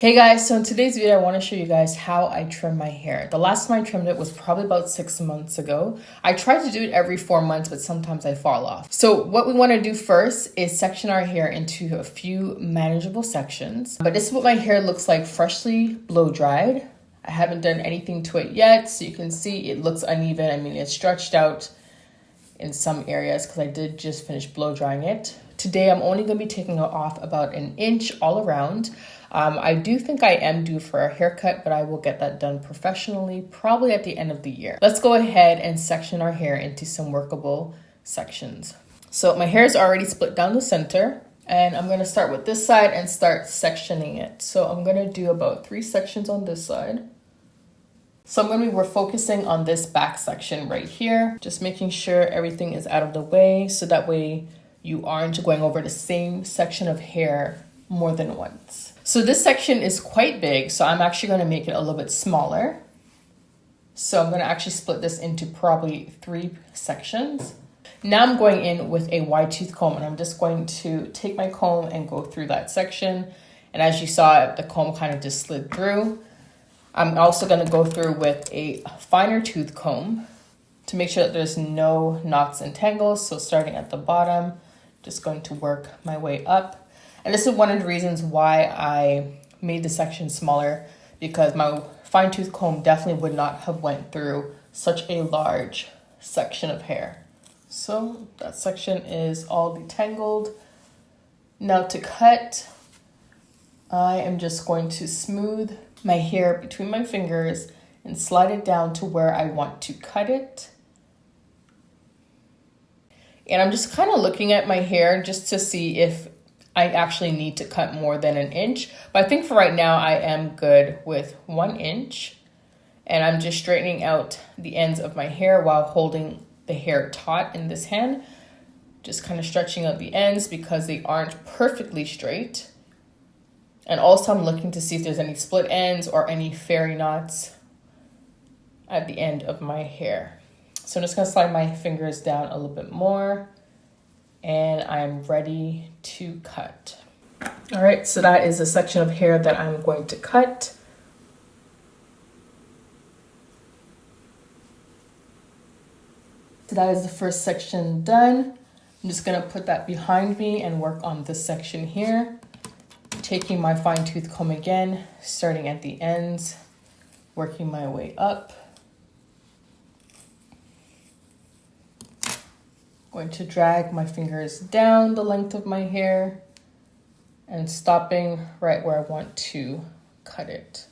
Hey guys, so in today's video, I want to show you guys how I trim my hair. The last time I trimmed it was probably about 6 months ago. I try to do it every 4 months, but sometimes I fall off. So what we want to do first is section our hair into a few manageable sections. But this is what my hair looks like freshly blow dried. I haven't done anything to it yet, so you can see it looks uneven. I mean, it's stretched out in some areas because I did just finish blow drying it. Today, I'm only going to be taking it off about 1 inch all around. I do think I am due for a haircut, but I will get that done professionally, probably at the end of the year. Let's go ahead and section our hair into some workable sections. So my hair is already split down the center, and I'm going to start with this side and start sectioning it. So I'm going to do about 3 sections on this side. So we're focusing on this back section right here, just making sure everything is out of the way, so that way you aren't going over the same section of hair more than once. So this section is quite big, so I'm actually going to make it a little bit smaller. So I'm going to actually split this into probably 3 sections. Now I'm going in with a wide tooth comb, and I'm just going to take my comb and go through that section. And as you saw, the comb kind of just slid through. I'm also going to go through with a finer tooth comb to make sure that there's no knots and tangles. So starting at the bottom, just going to work my way up. And this is one of the reasons why I made the section smaller, because my fine tooth comb definitely would not have went through such a large section of hair. So that section is all detangled. Now to cut, I am just going to smooth my hair between my fingers and slide it down to where I want to cut it. And I'm just kind of looking at my hair just to see if I actually need to cut more than 1 inch. But I think for right now, I am good with 1 inch. And I'm just straightening out the ends of my hair while holding the hair taut in this hand. Just kind of stretching out the ends because they aren't perfectly straight. And also I'm looking to see if there's any split ends or any fairy knots at the end of my hair. So I'm just going to slide my fingers down a little bit more, and I'm ready to cut. All right, so that is a section of hair that I'm going to cut. So that is the first section done. I'm just going to put that behind me and work on this section here. Taking my fine tooth comb again, starting at the ends, working my way up. Going to drag my fingers down the length of my hair and stopping right where I want to cut it.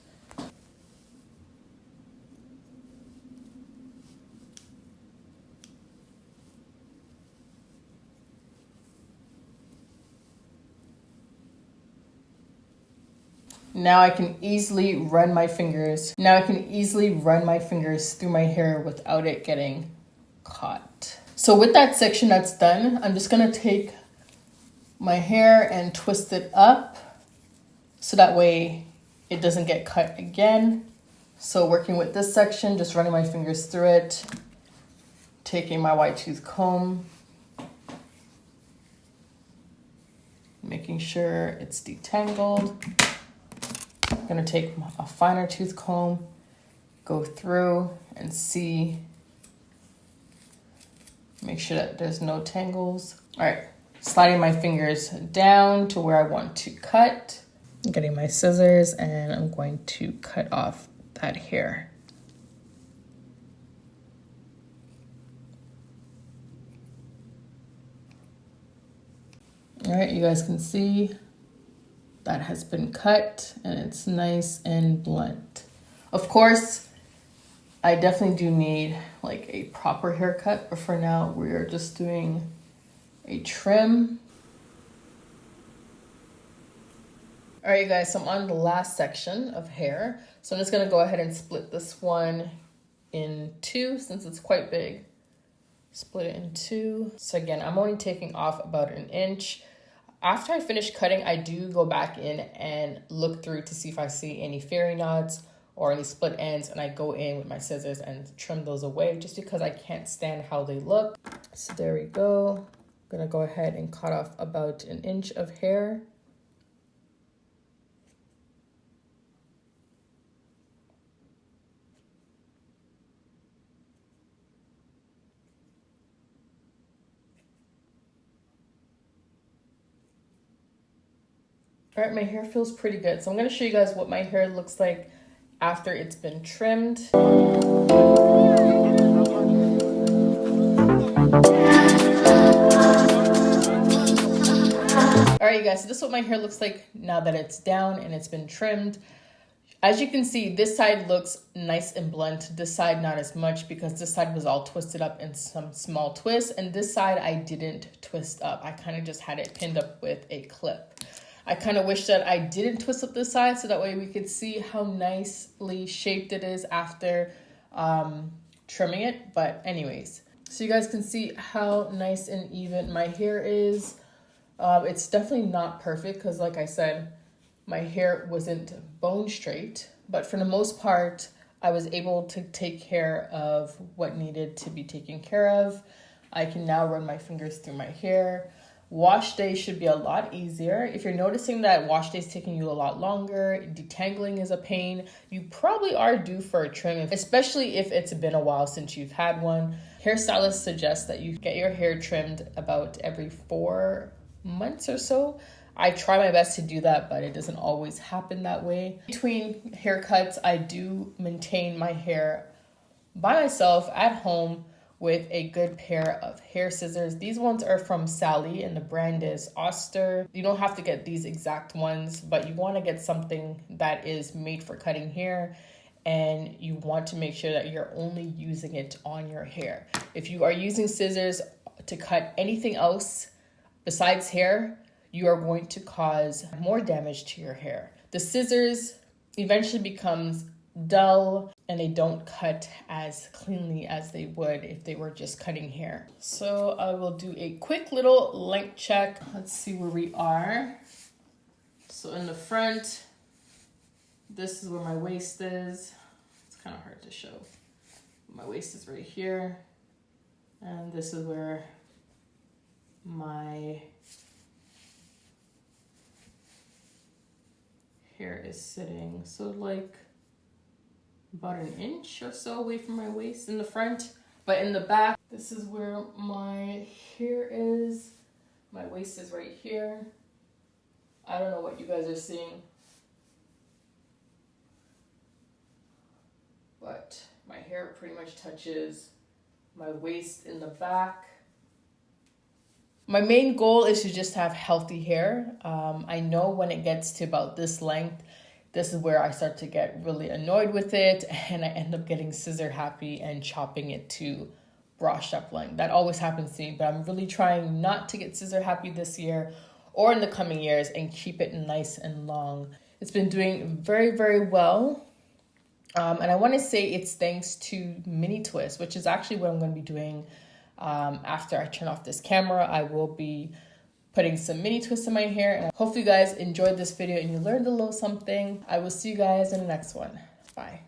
Now I can easily run my fingers. Through my hair without it getting caught. So with that section that's done, I'm just going to take my hair and twist it up so that way it doesn't get cut again. So working with this section, just running my fingers through it, taking my wide tooth comb, making sure it's detangled. I'm going to take a finer tooth comb, go through and see. Make sure that there's no tangles. All right, sliding my fingers down to where I want to cut. I'm getting my scissors and I'm going to cut off that hair. All right, you guys can see that has been cut and it's nice and blunt. Of course, I definitely do need like a proper haircut, but for now we are just doing a trim. All right, you guys, so I'm on the last section of hair. So I'm just gonna go ahead and split this one in 2 since it's quite big. Split it in 2. So again, I'm only taking off about 1 inch. After I finish cutting, I do go back in and look through to see if I see any fairy knots or any split ends, and I go in with my scissors and trim those away just because I can't stand how they look. So there we go. I'm gonna go ahead and cut off about 1 inch of hair. All right, my hair feels pretty good. So I'm gonna show you guys what my hair looks like after it's been trimmed. All right, you guys, so this is what my hair looks like now that it's down and it's been trimmed. As you can see, this side looks nice and blunt. This side not as much because this side was all twisted up in some small twists, and this side I didn't twist up. I kind of just had it pinned up with a clip. I kind of wish that I didn't twist up this side so that way we could see how nicely shaped it is after trimming it. But anyways, so you guys can see how nice and even my hair is. It's definitely not perfect because like I said, my hair wasn't bone straight, but for the most part, I was able to take care of what needed to be taken care of. I can now run my fingers through my hair. Wash day should be a lot easier. If you're noticing that wash day is taking you a lot longer, detangling is a pain, you probably are due for a trim, especially if it's been a while since you've had one. Hairstylists suggest that you get your hair trimmed about every 4 months or so. I try my best to do that, but it doesn't always happen that way. Between haircuts, I do maintain my hair by myself at home with a good pair of hair scissors. These ones are from Sally and the brand is Oster. You don't have to get these exact ones, but you want to get something that is made for cutting hair, and you want to make sure that you're only using it on your hair. If you are using scissors to cut anything else besides hair, you are going to cause more damage to your hair. The scissors eventually becomes dull and they don't cut as cleanly as they would if they were just cutting hair. So I will do a quick little length check. Let's see where we are. So in the front, this is where my waist is. It's kind of hard to show. My waist is right here. And this is where my hair is sitting. So like about an inch or so away from my waist in the front. But in the back, this is where my hair is. My waist is right here. I don't know what you guys are seeing, but my hair pretty much touches my waist in the back. My main goal is to just have healthy hair. I know when it gets to about this length, this is where I start to get really annoyed with it and I end up getting scissor happy and chopping it to brushed up length. That always happens to me, but I'm really trying not to get scissor happy this year or in the coming years and keep it nice and long. It's been doing very, very well. And I want to say it's thanks to mini twists, which is actually what I'm going to be doing after I turn off this camera. I will be putting some mini twists in my hair, and I hope you guys enjoyed this video and you learned a little something. I will see you guys in the next one. Bye.